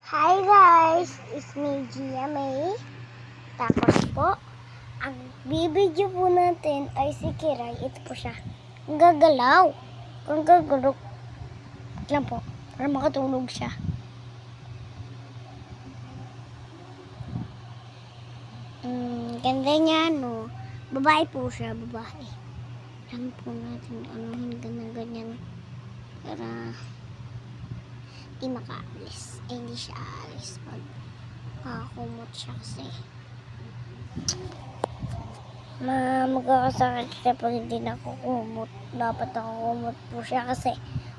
Hi guys! It's me, Gia May. Tapos po, ang bibidyo po natin ay si Kiray. Ito po siya. Ang gagalaw. Ang gagalaw. Wait lang po. Para makatulog siya. Ganda niya, no? Babae po siya, babae. Lang po natin anuhin ganyan para di makaalis. Hindi siya aalis pag makakumot siya kasi. Magkakasakit siya pag hindi na kukumot. Dapat nakukumot po siya kasi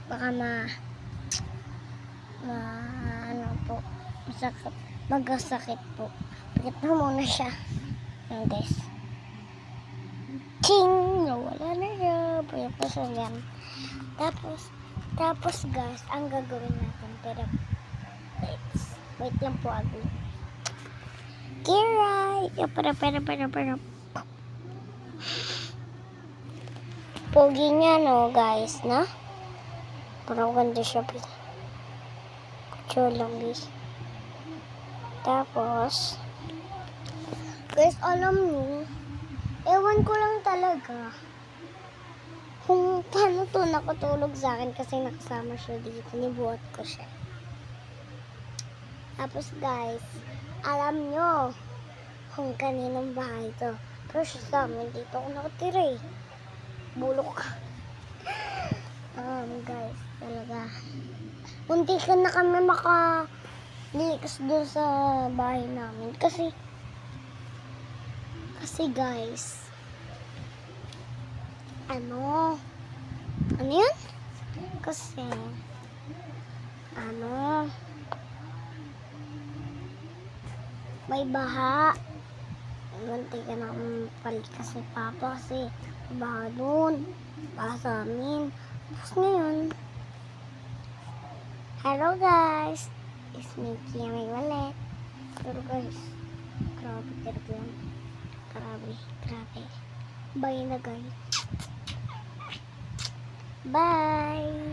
baka masakit. Magkasakit po. Pikit na muna siya. Yan guys. Ching! Nawala na siya. Pwede pa siya yan. Tapos guys, ang gagawin natin. Pero, wait lang po agad. Kiray! Pero. Pogi niya, no, guys, na? Parang ganda siya, kutsyo lang, guys. Tapos, guys, alam niyo, ewan ko lang talaga kung paano to nakatulog sa akin kasi nakasama siya dito. Nibuhat ko siya. Tapos, guys, alam niyo kung kaninong bahay to. Pero siya sa amin, dito ako nakatira eh. Bulok. Guys, talaga. Munti ka na kami makalikas doon sa bahay namin. Kasi guys, ano yun? Kasi, may baha. Munti ka na palikas ni Papa kasi baha doon. Baha sa amin. Tapos ngayon, hello guys! It's me, Kia May ulit. Pero guys, grabe talaga yan. Grabe. Bye na guys. Bye!